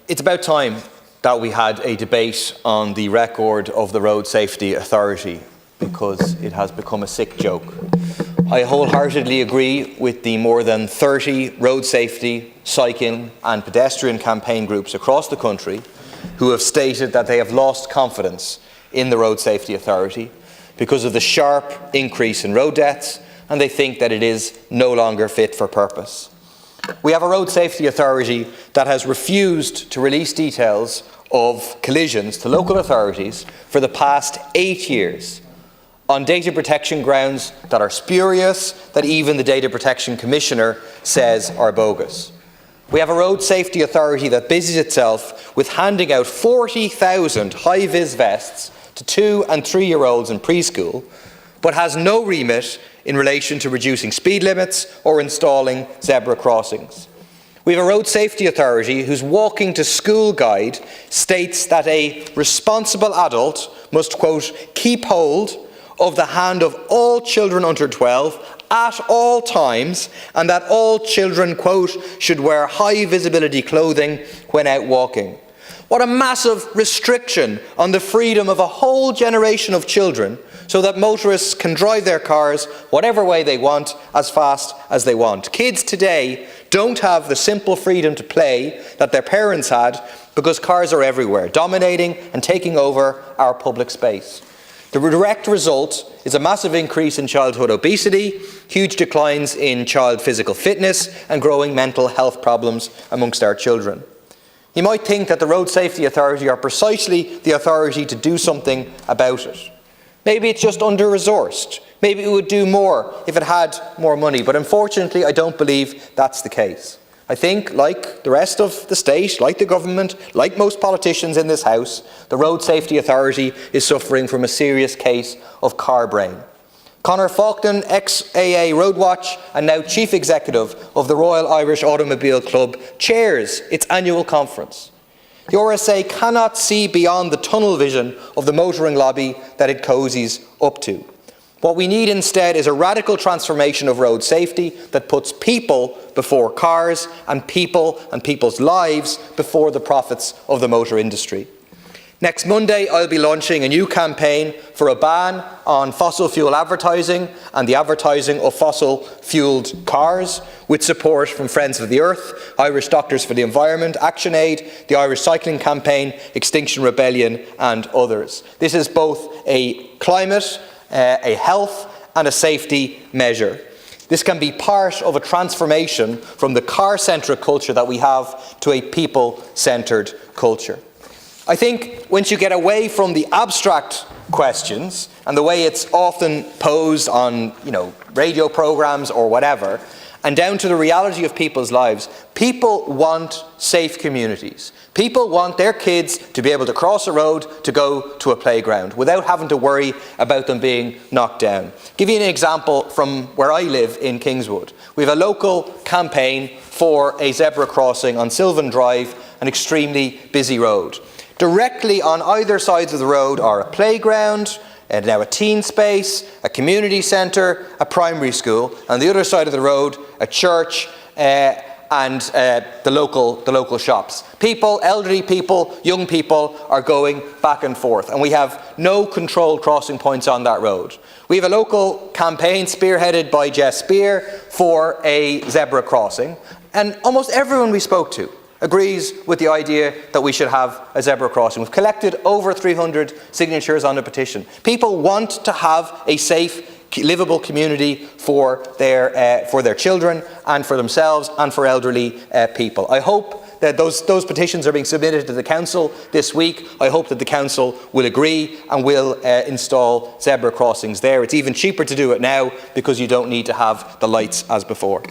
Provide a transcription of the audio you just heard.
It's about time that we had a debate on the record of the Road Safety Authority, because it has become a sick joke. I wholeheartedly agree with the more than 30 road safety, cycling and pedestrian campaign groups across the country who have stated that they have lost confidence in the Road Safety Authority because of the sharp increase in road deaths, and they think that it is no longer fit for purpose. We have a Road Safety Authority that has refused to release details of collisions to local authorities for the past 8 years on data protection grounds that are spurious, that even the Data Protection Commissioner says are bogus. We have a Road Safety Authority that busies itself with handing out 40,000 high-vis vests to 2- and 3-year-olds in preschool, but has no remit in relation to reducing speed limits or installing zebra crossings. We have a Road Safety Authority whose Walking to School guide states that a responsible adult must, quote, keep hold of the hand of all children under 12 at all times, and that all children, quote, should wear high visibility clothing when out walking. What a massive restriction on the freedom of a whole generation of children, so that motorists can drive their cars whatever way they want, as fast as they want. Kids today don't have the simple freedom to play that their parents had, because cars are everywhere, dominating and taking over our public space. The direct result is a massive increase in childhood obesity, huge declines in child physical fitness, and growing mental health problems amongst our children. You might think that the Road Safety Authority are precisely the authority to do something about it. Maybe it's just under-resourced. Maybe it would do more if it had more money, but unfortunately I don't believe that's the case. I think, like the rest of the state, like the government, like most politicians in this House, the Road Safety Authority is suffering from a serious case of car brain. Conor Faulkner, ex-AA Roadwatch and now Chief Executive of the Royal Irish Automobile Club, chairs its annual conference. The RSA cannot see beyond the tunnel vision of the motoring lobby that it cozies up to. What we need instead is a radical transformation of road safety that puts people before cars and people's lives before the profits of the motor industry. Next Monday, I'll be launching a new campaign for a ban on fossil fuel advertising and the advertising of fossil-fuelled cars, with support from Friends of the Earth, Irish Doctors for the Environment, ActionAid, the Irish Cycling Campaign, Extinction Rebellion and others. This is both a climate, a health and a safety measure. This can be part of a transformation from the car-centric culture that we have to a people-centred culture. I think once you get away from the abstract questions and the way it's often posed on, radio programs or whatever, and down to the reality of people's lives, people want safe communities. People want their kids to be able to cross a road to go to a playground without having to worry about them being knocked down. I'll give you an example from where I live in Kingswood. We have a local campaign for a zebra crossing on Sylvan Drive, an extremely busy road. Directly on either side of the road are a playground, and now a teen space, a community centre, a primary school. On the other side of the road, a church and the local shops. People, elderly people, young people are going back and forth, and we have no controlled crossing points on that road. We have a local campaign spearheaded by Jess Spear for a zebra crossing, and almost everyone we spoke to agrees with the idea that we should have a zebra crossing. We've collected over 300 signatures on the petition. People want to have a safe, livable community for their children and for themselves and for elderly people. I hope that those petitions are being submitted to the Council this week. I hope that the Council will agree and will install zebra crossings there. It's even cheaper to do it now because you don't need to have the lights as before.